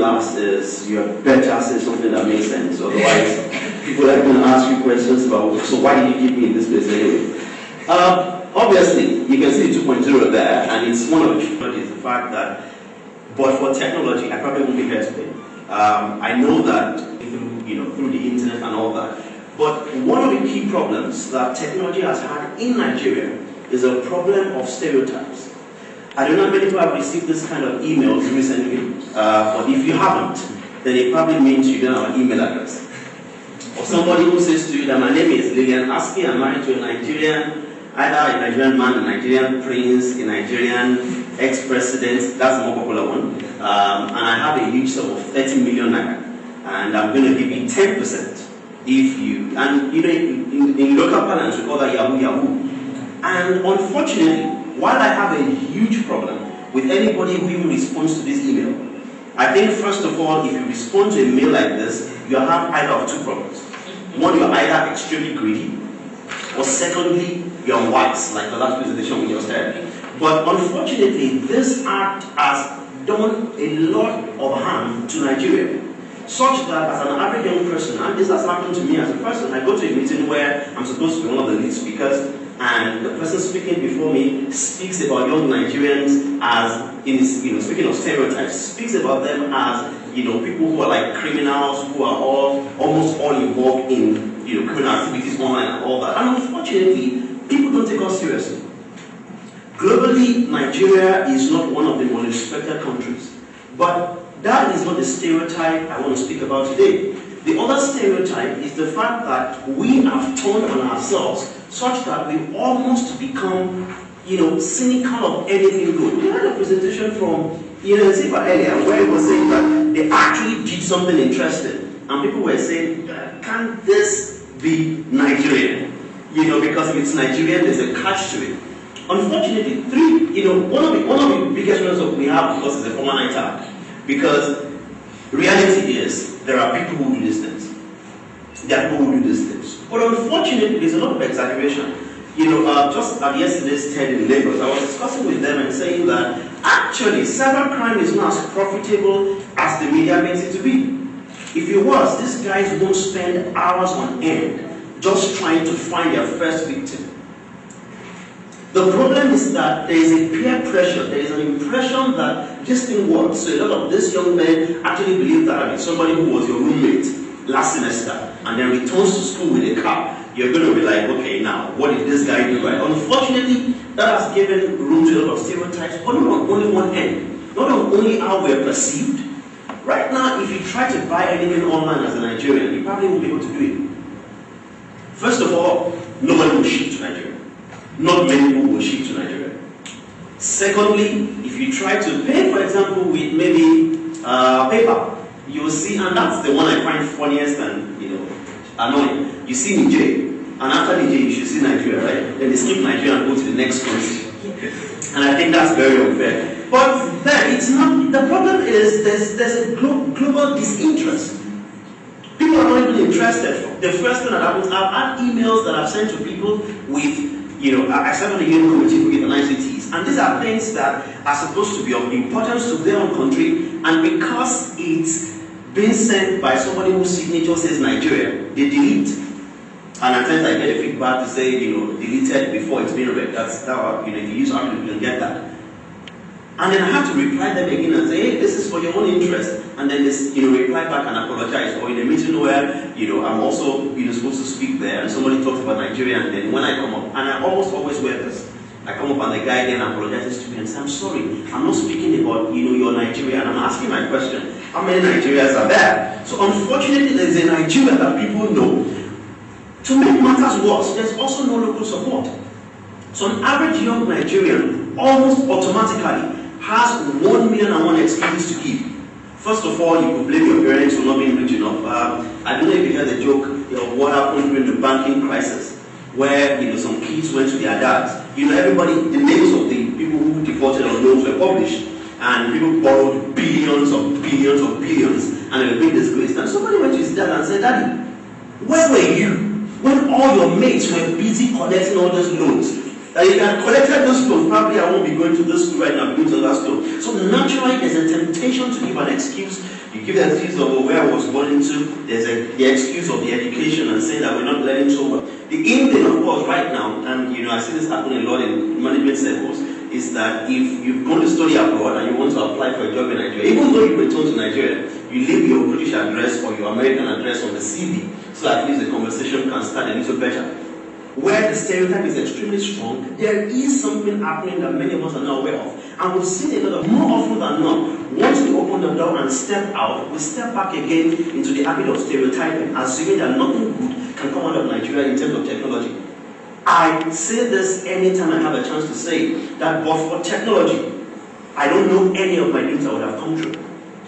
last is you better say something that makes sense. Otherwise, people are going to ask you questions about, so why did you keep me in this place anyway? Obviously, you can see 2.0 there, and it's one of the is the fact that, but for technology, I probably won't be here today. I know that through the internet and all that, but one of the key problems that technology has had in Nigeria is a problem of stereotypes. I don't know how many people have received this kind of emails recently, but if you haven't, then it probably means you don't have an email address. Or somebody who says to you that my name is Lillian Aski, I'm married to a Nigerian, either a Nigerian man, a Nigerian prince, a Nigerian ex-president, that's the more popular one, and I have a huge sum of 30 million naira, and I'm going to give you 10% if you, and in local parlance we call that Yahoo Yahoo. And unfortunately, while I have a huge problem with anybody who even responds to this email, I think first of all, if you respond to a mail like this, you have either of two problems. One, you're either extremely greedy, or secondly, you're unwise, like the last presentation we just had. But unfortunately, this act has done a lot of harm to Nigeria, such that as an average young person, and this has happened to me as a person, I go to a meeting where I'm supposed to be one of the lead speakers, and the person speaking before me speaks about young Nigerians as, speaking of stereotypes, speaks about them as, people who are like criminals, who are almost all involved in, criminal activities online and all that. And unfortunately, people don't take us seriously. Globally, Nigeria is not one of the most respected countries, but that is not the stereotype I want to speak about today. The other stereotype is the fact that we have turned on ourselves such that we almost become, cynical of anything good. We had a presentation from, Zipa earlier, where it was saying that they actually did something interesting, and people were saying, can this be Nigerian? Because if it's Nigerian, there's a catch to it. Unfortunately, one of the biggest reasons we have, because it's a former night out, because reality is there are people who do these things. There are people who do these things. But unfortunately, there's a lot of exaggeration. Just at yesterday's TED in Lagos, I was discussing with them and saying that actually cybercrime is not as profitable as the media makes it to be. If it was, these guys won't spend hours on end just trying to find their first victim. The problem is that there is a peer pressure, there is an impression that this thing works. So a lot of these young men actually believe that somebody who was your roommate last semester and then returns to school with a car, you're going to be like, okay, now, what did this guy do right? Unfortunately, that has given room to a lot of stereotypes, but not on only one end. Not on only how we're perceived. Right now, if you try to buy anything online as a Nigerian, you probably won't be able to do it. First of all, nobody will ship to Nigeria. Not many people will ship to Nigeria. Secondly, if you try to pay, for example, with maybe PayPal, you will see, and that's the one I find funniest and annoying. You see Nigeria, and after Nigeria, you should see Nigeria, right? Then they skip Nigeria and go to the next country. And I think that's very unfair. But then it's not. The problem is there's a global disinterest. People are not even interested. The first thing that happens, I've had emails that I've sent to people with. I serve on the Union Committee for Youth and ICTs, and these are things that are supposed to be of importance to their own country, and because it's being sent by somebody whose signature says Nigeria, they delete. And at times I get a feedback to say, deleted before it's been read. That's how, if you use Outlook, you can get that. And then I have to reply them again and say, hey, this is for your own interest. And then this, reply back and apologize. Or in a meeting where, I'm also, supposed to speak there, and somebody talks about Nigeria, and then when I come up, and I almost always wear this, I come up and the guy then apologizes to me and says, I'm sorry, I'm not speaking about, your Nigeria, and I'm asking my question, how many Nigerians are there? So unfortunately, there's a Nigeria that people know. To make matters worse, there's also no local support. So an average young Nigerian almost automatically has 1,000,001 excuses to give. First of all, you could blame your parents for not being rich enough. I don't know if you heard the joke of what happened during the banking crisis, where some kids went to their dads. Everybody, the names of the people who defaulted on loans were published, and people borrowed billions of billions of billions, and they were being disgraced. And somebody went to his dad and said, Daddy, where were you when all your mates were busy collecting all those loans? That if I collected those loans, probably I won't be going to this school right now, I'm going to that school. So naturally, there's a temptation to give an excuse, You give the excuse of where I was born into, there's the excuse of the education and saying that we're not learning so well. The in thing, of course, right now, and I see this happening a lot in management circles, is that if you've gone to study abroad and you want to apply for a job in Nigeria, even though you return to Nigeria, you leave your British address or your American address on the CV, so at least the conversation can start a little better. Where the stereotype is extremely strong, there is something happening that many of us are not aware of. And we've seen a lot of, more often than not, once we open the door and step out, we step back again into the habit of stereotyping, assuming that nothing good can come out of Nigeria in terms of technology. I say this anytime I have a chance to say that, but for technology, I don't know any of my dreams that would have come true.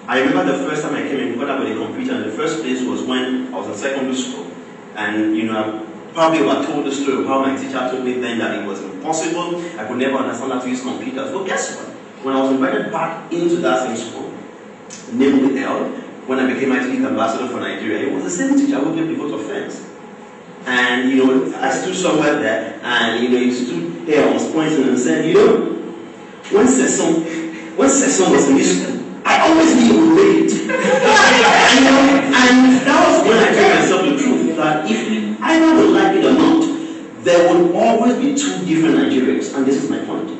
I remember the first time I came in contact with a computer in the first place was when I was in secondary school. And I probably would have told the story of how my teacher told me then that it was impossible, I could never understand how to use computers. But guess what? When I was invited back into that same school, named with L, when I became IT ambassador for Nigeria, it was the same teacher who gave me vote of thanks. And I stood somewhere there, and he stood there and was pointing and said, when Sessan was in this school, I always knew he would make it. And that was when I told myself the truth, that if either would like it or not, there will always be two different Nigerians, and this is my point.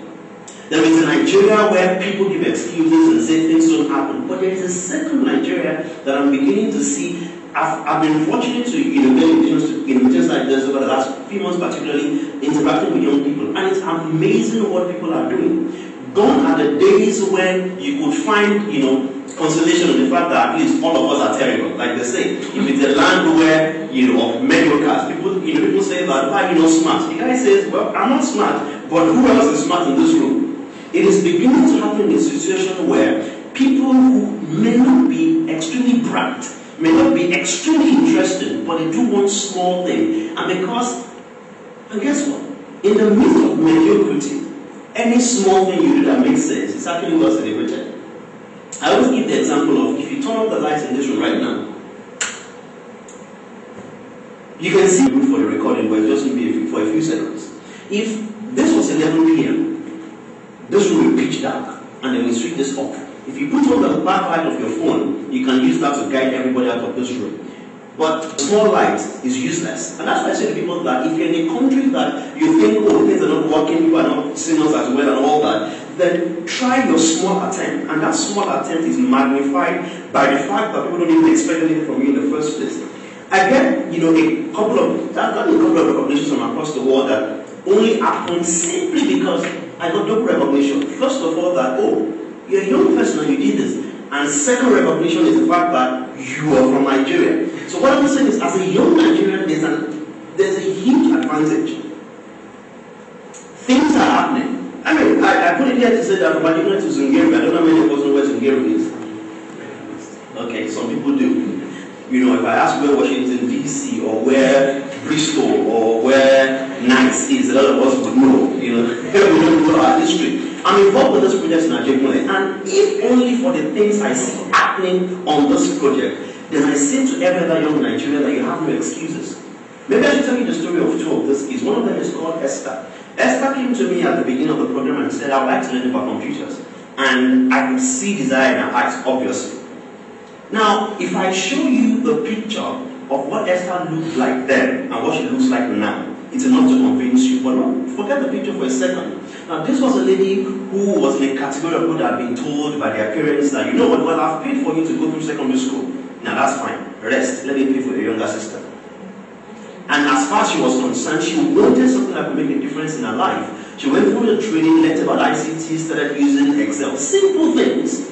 There is a Nigeria where people give excuses and say things don't happen, but there is a second Nigeria that I'm beginning to see. I've been fortunate to get invitations like this over the last few months, particularly interacting with young people, and it's amazing what people are doing. Gone are the days when you could find, consolation in the fact that at least all of us are terrible. Like they say, if it's a land where, of mediocres, people say that, why are you not smart? The guy says, well, I'm not smart, but who else is smart in this room? It is beginning to happen in a situation where people who may not be extremely bright, may not be extremely interesting, but they do one small thing. And guess what? In the midst of mediocrity, any small thing you do that makes sense is actually well celebrated. I always give the example of, if you turn off the lights in this room right now, you can see good for the recording, but it's just going to be for a few seconds. If this was 11 p.m., this room will pitch dark, and then we switch this off. If you put on the backlight of your phone, you can use that to guide everybody out of this room. But small light is useless. And that's why I say to people that if you're in a country that you think, things are not working, people are not seeing us as well and all that, then try your small attempt. And that small attempt is magnified by the fact that people don't even expect anything from you in the first place. I get, a couple of recognitions from across the world that only happened simply because I got double recognition. First of all, that, you're a young person and you did this. And second recognition is the fact that you are from Nigeria. So what I'm saying is, as a young Nigerian, there's a huge advantage. Things are happening. I put it here to say that from Nigeria to Zungeru, I don't know many of us know where Zungeru is. Okay, some people do. If I ask where Washington DC or where Bristol or where Nice is, a lot of us would know. We don't know our history. I'm involved with this project in Nigeria, and if only for the things I see happening on this project, then I say to every other young Nigerian that you have no excuses. Maybe I should tell you the story of two of these kids. One of them is called Esther. Esther came to me at the beginning of the program and said, I would like to learn about computers. And I could see desire in her eyes, obviously. Now, if I show you the picture of what Esther looked like then and what she looks like now, it's enough to convince you. But no, forget the picture for a second. Now, this was a lady who was in a category of people that had been told by their parents that, well, I've paid for you to go through secondary school. Now, that's fine. Rest. Let me pay for your younger sister. And as far as she was concerned, she wanted something that could make a difference in her life. She went through the training, learned about ICT, started using Excel. Simple things.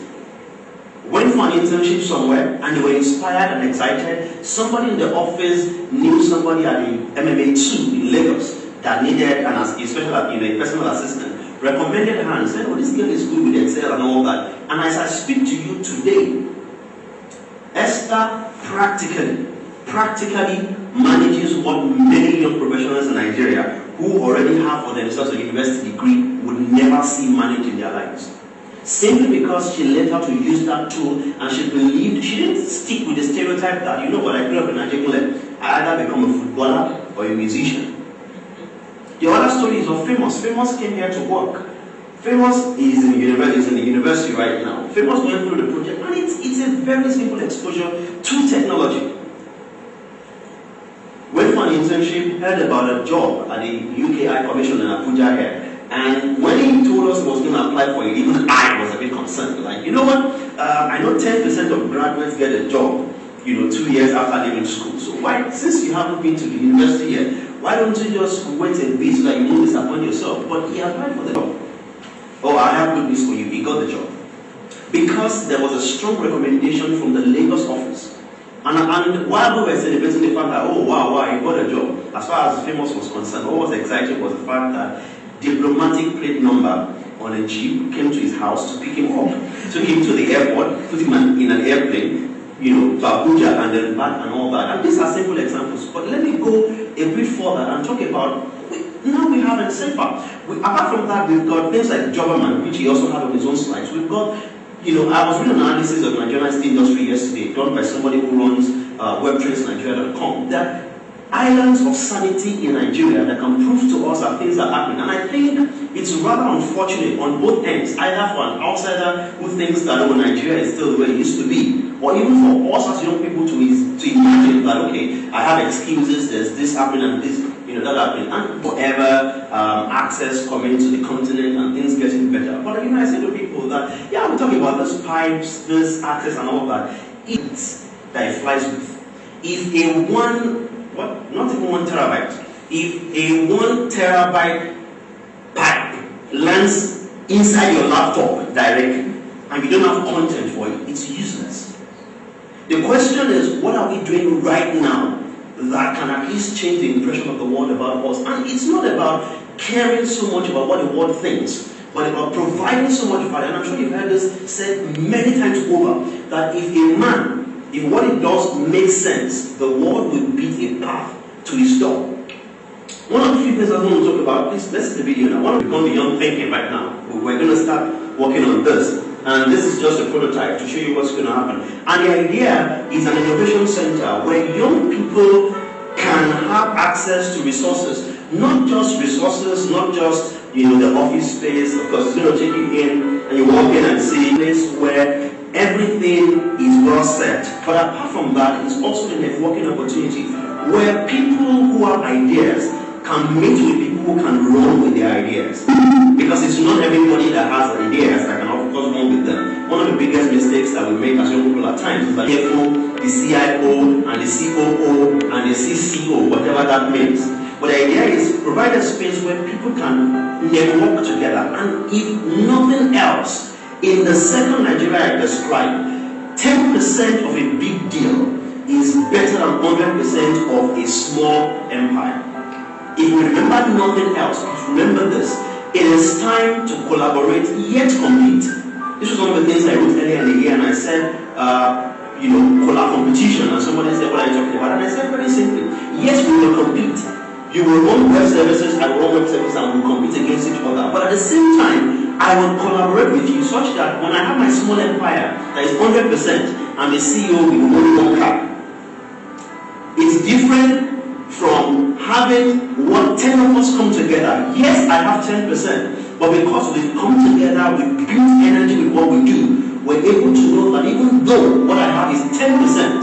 Went for an internship somewhere, and they were inspired and excited. Somebody in the office knew somebody at the MMA2 in Lagos that needed a personal assistant. Recommended her and said, this girl is good with Excel and all that. And as I speak to you today, Esther practically manages what many young professionals in Nigeria who already have for themselves a university degree would never see managed in their lives. Simply because she learned how to use that tool, and she believed, she didn't stick with the stereotype that, I grew up in Nigeria, I either become a footballer or a musician. The other story is of Famous. Famous came here to work. Famous is in the university right now. Famous went through the project, and it's a very simple exposure to technology. Went for an internship, heard about a job at the UKI Commission in Abuja here. And when he told us he was going to apply for it, even I was a bit concerned. Like, you know what? I know 10% of graduates get a job, 2 years after leaving school. So why, since you haven't been to the university yet, why don't you just wait a bit so that you won't disappoint yourself? But he applied for the job. Oh, I have good news for you. He got the job. Because there was a strong recommendation from the Lagos office. And while we were celebrating the fact that, oh, wow, he got a job, as far as Famous was concerned, what was exciting was the fact that diplomatic plate number on a jeep came to his house to pick him up, took him to the airport, put him in an airplane, to Abuja and then back and all that. And these are simple examples. But let me go a bit further and talk about, now we have a SEPA. Apart from that, we've got things like Jobberman, which he also had on his own slides. We've got, I was reading an analysis of Nigerian industry yesterday, done by somebody who runs webtrainsnigeria.com, that islands of sanity in Nigeria that can prove to us that things are happening. And I think it's rather unfortunate on both ends, either for an outsider who thinks that, oh, Nigeria is still the way it used to be, or even for us as young people to imagine that, okay, I have excuses, there's this happening and this, that happening, and forever access coming to the continent and things getting better. But I say to people that, yeah, we're talking about those pipes, this access and all that. It's that it flies with. If not even 1 terabyte, if a 1 terabyte pipe lands inside your laptop directly, and you don't have content for it, it's useless. The question is, what are we doing right now that can at least change the impression of the world about us? And it's not about caring so much about what the world thinks, but about providing so much value. And I'm sure you've heard this said many times over, that if what it does makes sense, the world will beat a path to his door. One of the few things I want to talk about, please, let's see the video now. I want to become beyond thinking right now. We're going to start working on this. And this is just a prototype to show you what's going to happen. And the idea is an innovation center where young people can have access to resources. Not just resources, not just the office space. Of course, it's going to take you in and you walk in and see a place where everything is well set. But apart from that, it's also a networking opportunity where people who have ideas can meet with people who can run with their ideas. Because it's not everybody that has ideas that can of course run with them. One of the biggest mistakes that we make as young people at times is that the CFO, the CIO, and the COO, and the CCO, whatever that means. But the idea is provide a space where people can network together. And if nothing else, in the second Nigeria I described, 10% of a big deal is better than 100% of a small empire. If we remember nothing else, remember this: it is time to collaborate yet compete. This was one of the things I wrote earlier in the year, and I said, competition, and somebody said, what are you talking about? And I said very simply, yes, we will compete. You will run web services, I will run web services, and we will compete against each other. But at the same time, I will collaborate with you such that when I have my small empire that is 100%, I'm the CEO with only one car. It's different from having 10 of us come together. Yes, I have 10%, but because we've come together, we build energy with what we do, we're able to know that even though what I have is 10%,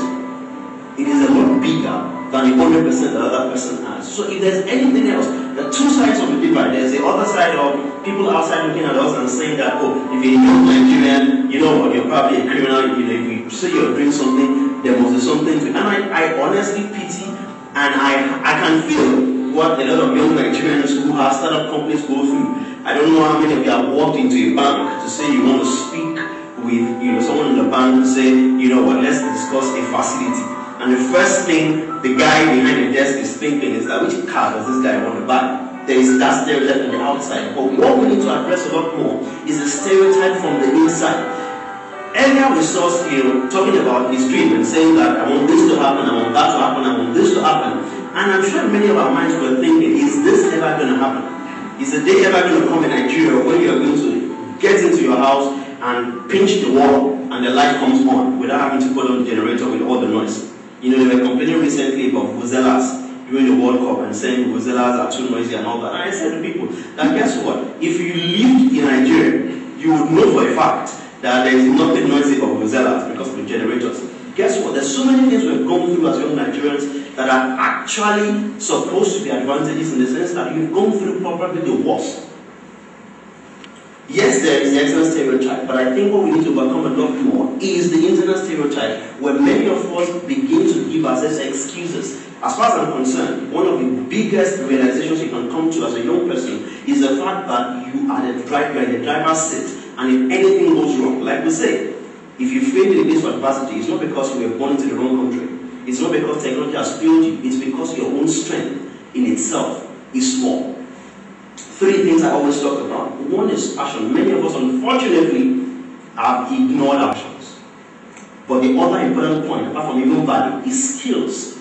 it is a lot bigger than the 100% the other person has. So if there's anything else, the two sides of the divide. There's the other side of people outside looking at us and saying that, oh, if you're a young Nigerian, you're probably a criminal. If you say you're doing something, there must be something to it. And I honestly pity, and I can feel what a lot of young Nigerians who have startup companies go through. I don't know how many of you have walked into a bank to say you want to speak with someone in the bank and say, let's discuss a facility. And the first thing the guy behind the desk is thinking is that, which car does this guy want to buy? There is that stereotype on the outside. But what we need to address a lot more is the stereotype from the inside. Earlier we saw talking about his dream and saying that I want this to happen, I want that to happen, I want this to happen. And I'm sure many of our minds were thinking, is this ever going to happen? Is the day ever going to come in Nigeria when you're going to get into your house and pinch the wall and the light comes on without having to put on the generator with all the noise? They were complaining recently about vuvuzelas. during the World Cup and saying Vuvuzelas are too noisy and all that. And I said to people that guess what? If you lived in Nigeria, you would know for a fact that there is nothing noisy about Vuvuzelas because of the generators. Guess what? There's so many things we've gone through as young Nigerians that are actually supposed to be advantages in the sense that you've gone through probably the worst. Yes, there is the external stereotype, but I think what we need to overcome a lot more is the internal stereotype, where many of us begin to give ourselves excuses. As far as I'm concerned, one of the biggest realizations you can come to as a young person is the fact that you are in the driver's seat, and if anything goes wrong, like we say, if you fail in the face of adversity, it's not because you were born into the wrong country. It's not because technology has failed you. It's because your own strength in itself is small. 3 things I always talk about. One is passion. Many of us, unfortunately, have ignored passions. But the other important point, apart from even value, is skills.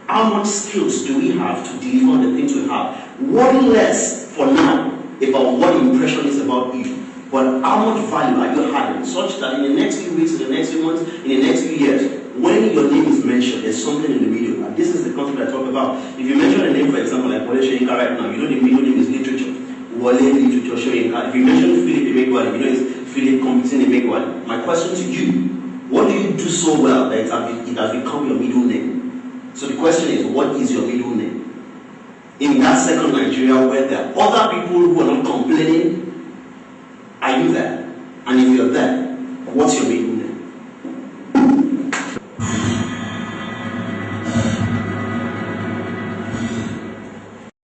How much skills do we have to deliver on the things we have? Worry less for now about what the impression is about you. But how much value are you having, such that in the next few weeks, in the next few months, in the next few years, when your name is mentioned, there's something in the middle. And this is the concept I talk about. If you mention a name, for example, like Wole Soyinka right now, you know the middle name is literature. Wole literature Soyinka. If you mention Philip Emeagwali, you know it's Philip Computing Emeagwali. My question to you, what do you do so well that it has become your middle name? So the question is, what is your middle name? In that second Nigeria where there are other people who are not complaining, are you there? And if you're there, what's your middle